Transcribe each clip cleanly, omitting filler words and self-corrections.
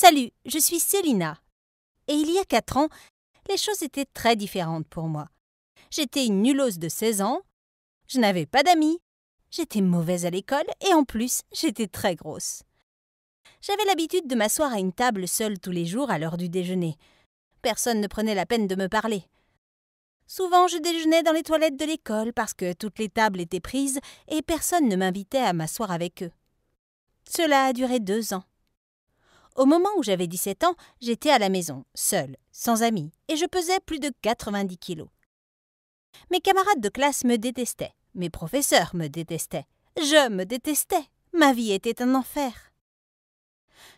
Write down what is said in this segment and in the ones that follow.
Salut, je suis Célina. Et il y a 4 ans, les choses étaient très différentes pour moi. J'étais une nulose de 16 ans, je n'avais pas d'amis, j'étais mauvaise à l'école et en plus, j'étais très grosse. J'avais l'habitude de m'asseoir à une table seule tous les jours à l'heure du déjeuner. Personne ne prenait la peine de me parler. Souvent, je déjeunais dans les toilettes de l'école parce que toutes les tables étaient prises et personne ne m'invitait à m'asseoir avec eux. Cela a duré 2 ans. Au moment où j'avais 17 ans, j'étais à la maison, seule, sans amis, et je pesais plus de 90 kilos. Mes camarades de classe me détestaient, mes professeurs me détestaient, je me détestais, ma vie était un enfer.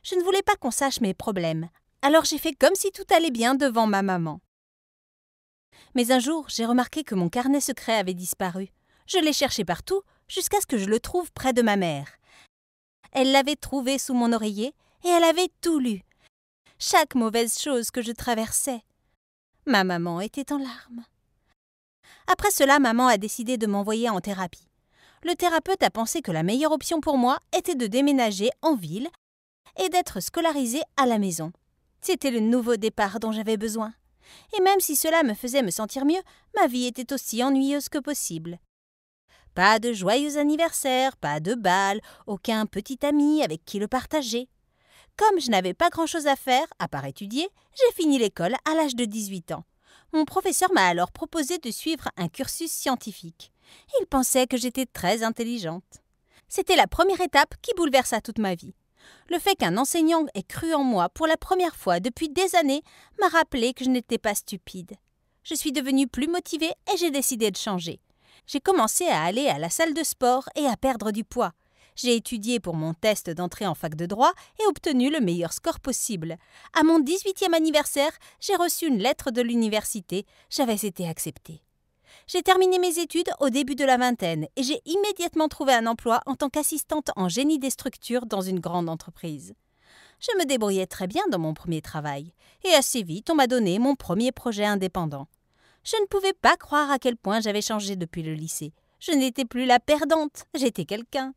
Je ne voulais pas qu'on sache mes problèmes, alors j'ai fait comme si tout allait bien devant ma maman. Mais un jour, j'ai remarqué que mon carnet secret avait disparu. Je l'ai cherché partout, jusqu'à ce que je le trouve près de ma mère. Elle l'avait trouvé sous mon oreiller, et elle avait tout lu. Chaque mauvaise chose que je traversais. Ma maman était en larmes. Après cela, maman a décidé de m'envoyer en thérapie. Le thérapeute a pensé que la meilleure option pour moi était de déménager en ville et d'être scolarisée à la maison. C'était le nouveau départ dont j'avais besoin. Et même si cela me faisait me sentir mieux, ma vie était aussi ennuyeuse que possible. Pas de joyeux anniversaire, pas de bal, aucun petit ami avec qui le partager. Comme je n'avais pas grand-chose à faire, à part étudier, j'ai fini l'école à l'âge de 18 ans. Mon professeur m'a alors proposé de suivre un cursus scientifique. Il pensait que j'étais très intelligente. C'était la première étape qui bouleversa toute ma vie. Le fait qu'un enseignant ait cru en moi pour la première fois depuis des années m'a rappelé que je n'étais pas stupide. Je suis devenue plus motivée et j'ai décidé de changer. J'ai commencé à aller à la salle de sport et à perdre du poids. J'ai étudié pour mon test d'entrée en fac de droit et obtenu le meilleur score possible. À mon 18e anniversaire, j'ai reçu une lettre de l'université. J'avais été acceptée. J'ai terminé mes études au début de la vingtaine et j'ai immédiatement trouvé un emploi en tant qu'assistante en génie des structures dans une grande entreprise. Je me débrouillais très bien dans mon premier travail et assez vite on m'a donné mon premier projet indépendant. Je ne pouvais pas croire à quel point j'avais changé depuis le lycée. Je n'étais plus la perdante, j'étais quelqu'un.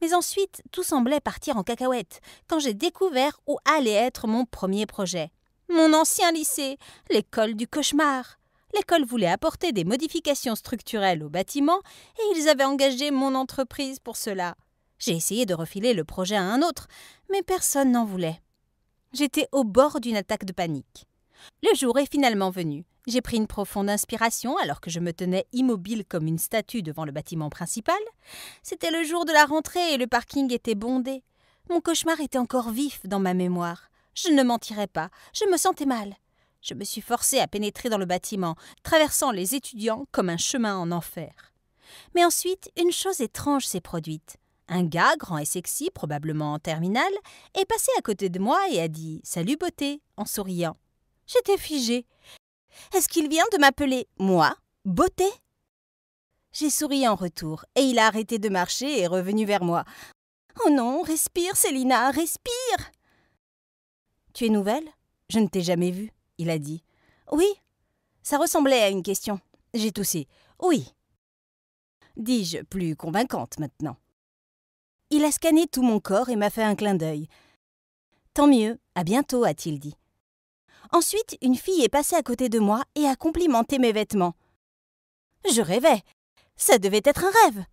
Mais ensuite, tout semblait partir en cacahuète quand j'ai découvert où allait être mon premier projet. Mon ancien lycée, l'école du cauchemar. L'école voulait apporter des modifications structurelles au bâtiment et ils avaient engagé mon entreprise pour cela. J'ai essayé de refiler le projet à un autre, mais personne n'en voulait. J'étais au bord d'une attaque de panique. Le jour est finalement venu. J'ai pris une profonde inspiration alors que je me tenais immobile comme une statue devant le bâtiment principal. C'était le jour de la rentrée et le parking était bondé. Mon cauchemar était encore vif dans ma mémoire. Je ne mentirais pas, je me sentais mal. Je me suis forcée à pénétrer dans le bâtiment, traversant les étudiants comme un chemin en enfer. Mais ensuite, une chose étrange s'est produite. Un gars, grand et sexy, probablement en terminale, est passé à côté de moi et a dit « Salut beauté » en souriant. J'étais figée. Est-ce qu'il vient de m'appeler, moi, beauté? J'ai souri en retour et il a arrêté de marcher et est revenu vers moi. Oh non, respire Célina, respire! Tu es nouvelle? Je ne t'ai jamais vue, il a dit. Oui. Ça ressemblait à une question. J'ai toussé. Oui. Dis-je, plus convaincante maintenant. Il a scanné tout mon corps et m'a fait un clin d'œil. Tant mieux, à bientôt, a-t-il dit. Ensuite, une fille est passée à côté de moi et a complimenté mes vêtements. Je rêvais. Ça devait être un rêve.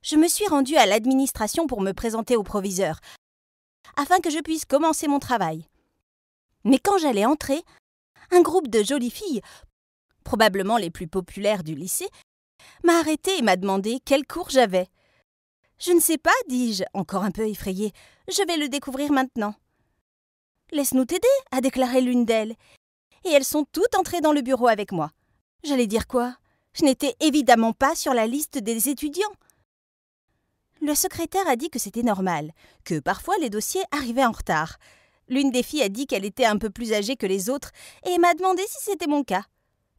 Je me suis rendue à l'administration pour me présenter au proviseur, afin que je puisse commencer mon travail. Mais quand j'allais entrer, un groupe de jolies filles, probablement les plus populaires du lycée, m'a arrêtée et m'a demandé quel cours j'avais. Je ne sais pas, dis-je, encore un peu effrayée. Je vais le découvrir maintenant. Laisse-nous t'aider, a déclaré l'une d'elles. Et elles sont toutes entrées dans le bureau avec moi. J'allais dire quoi? Je n'étais évidemment pas sur la liste des étudiants. Le secrétaire a dit que c'était normal, que parfois les dossiers arrivaient en retard. L'une des filles a dit qu'elle était un peu plus âgée que les autres et m'a demandé si c'était mon cas.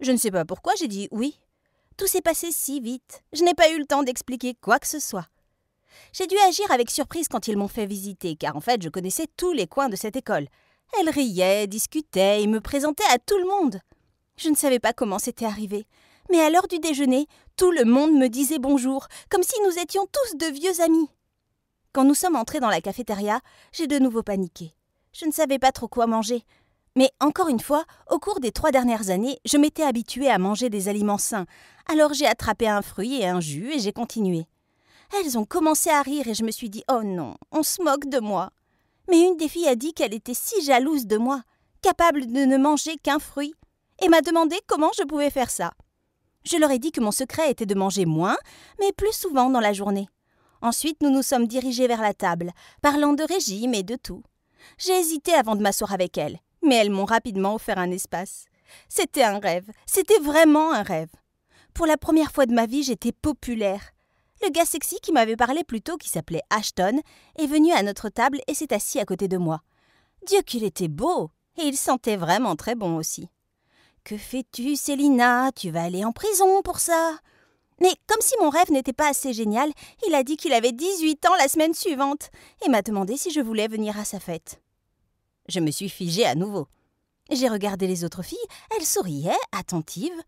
Je ne sais pas pourquoi, j'ai dit oui. Tout s'est passé si vite. Je n'ai pas eu le temps d'expliquer quoi que ce soit. J'ai dû agir avec surprise quand ils m'ont fait visiter, car en fait, je connaissais tous les coins de cette école. Elles riaient, discutaient et me présentaient à tout le monde. Je ne savais pas comment c'était arrivé. Mais à l'heure du déjeuner, tout le monde me disait bonjour, comme si nous étions tous de vieux amis. Quand nous sommes entrés dans la cafétéria, j'ai de nouveau paniqué. Je ne savais pas trop quoi manger. Mais encore une fois, au cours des 3 dernières années, je m'étais habituée à manger des aliments sains. Alors j'ai attrapé un fruit et un jus et j'ai continué. Elles ont commencé à rire et je me suis dit « Oh non, on se moque de moi !» Mais une des filles a dit qu'elle était si jalouse de moi, capable de ne manger qu'un fruit, et m'a demandé comment je pouvais faire ça. Je leur ai dit que mon secret était de manger moins, mais plus souvent dans la journée. Ensuite, nous nous sommes dirigés vers la table, parlant de régime et de tout. J'ai hésité avant de m'asseoir avec elles, mais elles m'ont rapidement offert un espace. C'était un rêve, c'était vraiment un rêve. Pour la première fois de ma vie, j'étais populaire. Le gars sexy qui m'avait parlé plus tôt, qui s'appelait Ashton, est venu à notre table et s'est assis à côté de moi. Dieu qu'il était beau, et il sentait vraiment très bon aussi. « Que fais-tu, Célina? Tu vas aller en prison pour ça !» Mais comme si mon rêve n'était pas assez génial, il a dit qu'il avait 18 ans la semaine suivante et m'a demandé si je voulais venir à sa fête. Je me suis figée à nouveau. J'ai regardé les autres filles, elles souriaient, attentives.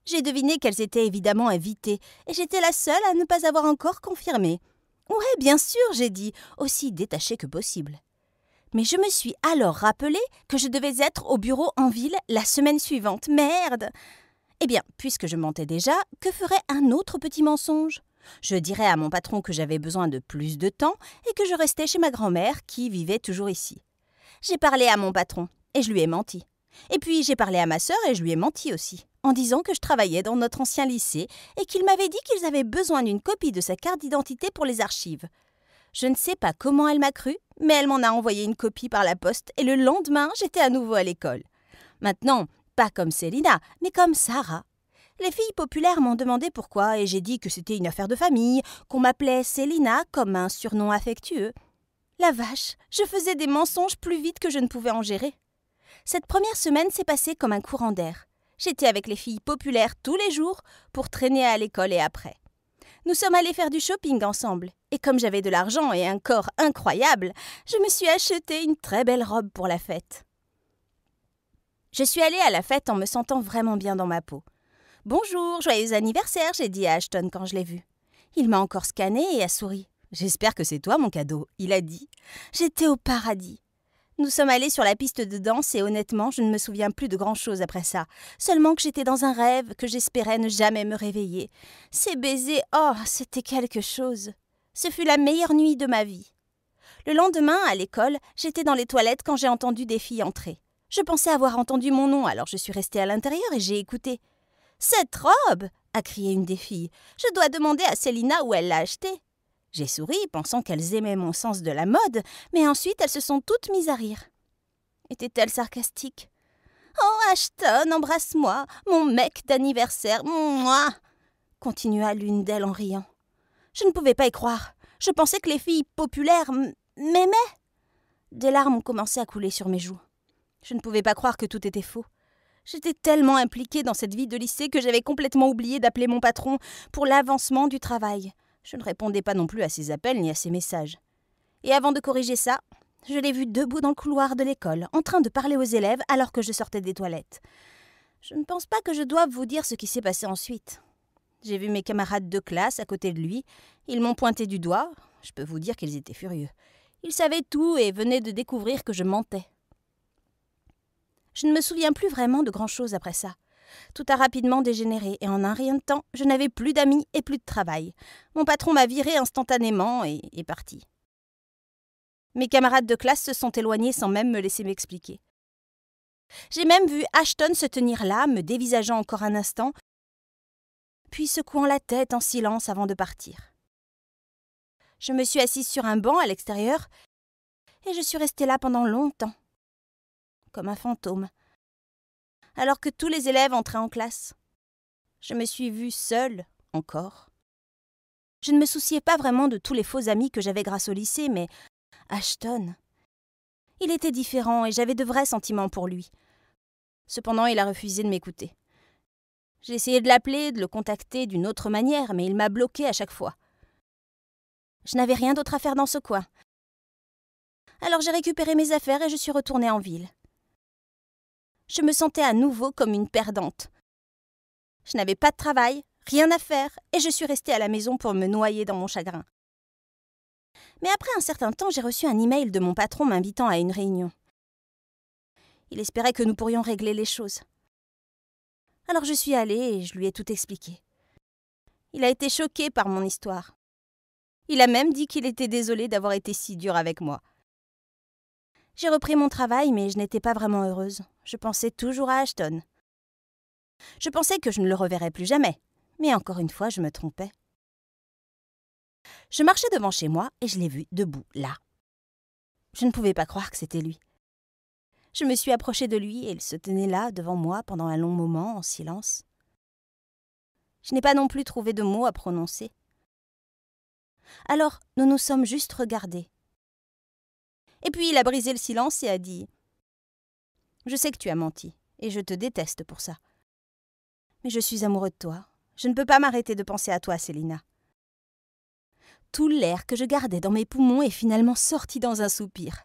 J'ai deviné qu'elles étaient évidemment invitées et j'étais la seule à ne pas avoir encore confirmé. « Ouais, bien sûr », j'ai dit, aussi détachée que possible. Mais je me suis alors rappelé que je devais être au bureau en ville la semaine suivante. Merde! Eh bien, puisque je mentais déjà, que ferait un autre petit mensonge? Je dirais à mon patron que j'avais besoin de plus de temps et que je restais chez ma grand-mère qui vivait toujours ici. J'ai parlé à mon patron et je lui ai menti. Et puis j'ai parlé à ma sœur et je lui ai menti aussi, en disant que je travaillais dans notre ancien lycée et qu'il m'avait dit qu'ils avaient besoin d'une copie de sa carte d'identité pour les archives. Je ne sais pas comment elle m'a cru, mais elle m'en a envoyé une copie par la poste et le lendemain, j'étais à nouveau à l'école. Maintenant, pas comme Célina, mais comme Sarah. Les filles populaires m'ont demandé pourquoi et j'ai dit que c'était une affaire de famille, qu'on m'appelait Célina comme un surnom affectueux. La vache, je faisais des mensonges plus vite que je ne pouvais en gérer. Cette première semaine s'est passée comme un courant d'air. J'étais avec les filles populaires tous les jours pour traîner à l'école et après. Nous sommes allés faire du shopping ensemble et comme j'avais de l'argent et un corps incroyable, je me suis acheté une très belle robe pour la fête. Je suis allée à la fête en me sentant vraiment bien dans ma peau. « Bonjour, joyeux anniversaire », j'ai dit à Ashton quand je l'ai vu. Il m'a encore scanné et a souri. « J'espère que c'est toi mon cadeau », il a dit. J'étais au paradis. Nous sommes allés sur la piste de danse et honnêtement, je ne me souviens plus de grand-chose après ça. Seulement que j'étais dans un rêve, que j'espérais ne jamais me réveiller. Ces baisers, oh, c'était quelque chose. Ce fut la meilleure nuit de ma vie. Le lendemain, à l'école, j'étais dans les toilettes quand j'ai entendu des filles entrer. Je pensais avoir entendu mon nom, alors je suis restée à l'intérieur et j'ai écouté. « Cette robe !» a crié une des filles. « Je dois demander à Célina où elle l'a achetée. » J'ai souri, pensant qu'elles aimaient mon sens de la mode, mais ensuite elles se sont toutes mises à rire. Était-elle sarcastique? « Oh, Ashton, embrasse-moi, mon mec d'anniversaire, moi !» continua l'une d'elles en riant. Je ne pouvais pas y croire. Je pensais que les filles populaires m'aimaient. Des larmes ont commencé à couler sur mes joues. Je ne pouvais pas croire que tout était faux. J'étais tellement impliquée dans cette vie de lycée que j'avais complètement oublié d'appeler mon patron pour l'avancement du travail. Je ne répondais pas non plus à ses appels ni à ses messages. Et avant de corriger ça, je l'ai vu debout dans le couloir de l'école, en train de parler aux élèves alors que je sortais des toilettes. Je ne pense pas que je doive vous dire ce qui s'est passé ensuite. J'ai vu mes camarades de classe à côté de lui. Ils m'ont pointé du doigt. Je peux vous dire qu'ils étaient furieux. Ils savaient tout et venaient de découvrir que je mentais. Je ne me souviens plus vraiment de grand-chose après ça. Tout a rapidement dégénéré et en un rien de temps, je n'avais plus d'amis et plus de travail. Mon patron m'a viré instantanément et est parti. Mes camarades de classe se sont éloignés sans même me laisser m'expliquer. J'ai même vu Ashton se tenir là, me dévisageant encore un instant, puis secouant la tête en silence avant de partir. Je me suis assise sur un banc à l'extérieur et je suis restée là pendant longtemps, comme un fantôme, alors que tous les élèves entraient en classe. Je me suis vue seule, encore. Je ne me souciais pas vraiment de tous les faux amis que j'avais grâce au lycée, mais Ashton, il était différent et j'avais de vrais sentiments pour lui. Cependant, il a refusé de m'écouter. J'ai essayé de l'appeler, de le contacter d'une autre manière, mais il m'a bloquée à chaque fois. Je n'avais rien d'autre à faire dans ce coin. Alors j'ai récupéré mes affaires et je suis retournée en ville. Je me sentais à nouveau comme une perdante. Je n'avais pas de travail, rien à faire, et je suis restée à la maison pour me noyer dans mon chagrin. Mais après un certain temps, j'ai reçu un email de mon patron m'invitant à une réunion. Il espérait que nous pourrions régler les choses. Alors je suis allée et je lui ai tout expliqué. Il a été choqué par mon histoire. Il a même dit qu'il était désolé d'avoir été si dur avec moi. J'ai repris mon travail, mais je n'étais pas vraiment heureuse. Je pensais toujours à Ashton. Je pensais que je ne le reverrais plus jamais, mais encore une fois, je me trompais. Je marchais devant chez moi et je l'ai vu debout, là. Je ne pouvais pas croire que c'était lui. Je me suis approchée de lui et il se tenait là, devant moi, pendant un long moment, en silence. Je n'ai pas non plus trouvé de mots à prononcer. Alors, nous nous sommes juste regardés. Et puis il a brisé le silence et a dit « Je sais que tu as menti, et je te déteste pour ça. Mais je suis amoureux de toi. Je ne peux pas m'arrêter de penser à toi, Célina. » Tout l'air que je gardais dans mes poumons est finalement sorti dans un soupir.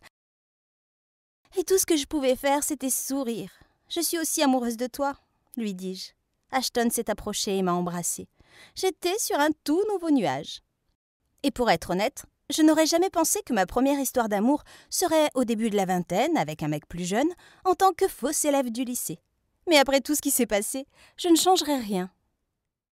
Et tout ce que je pouvais faire, c'était sourire. « Je suis aussi amoureuse de toi, » lui dis-je. Ashton s'est approché et m'a embrassée. J'étais sur un tout nouveau nuage. Et pour être honnête, je n'aurais jamais pensé que ma première histoire d'amour serait au début de la vingtaine, avec un mec plus jeune, en tant que fausse élève du lycée. Mais après tout ce qui s'est passé, je ne changerai rien.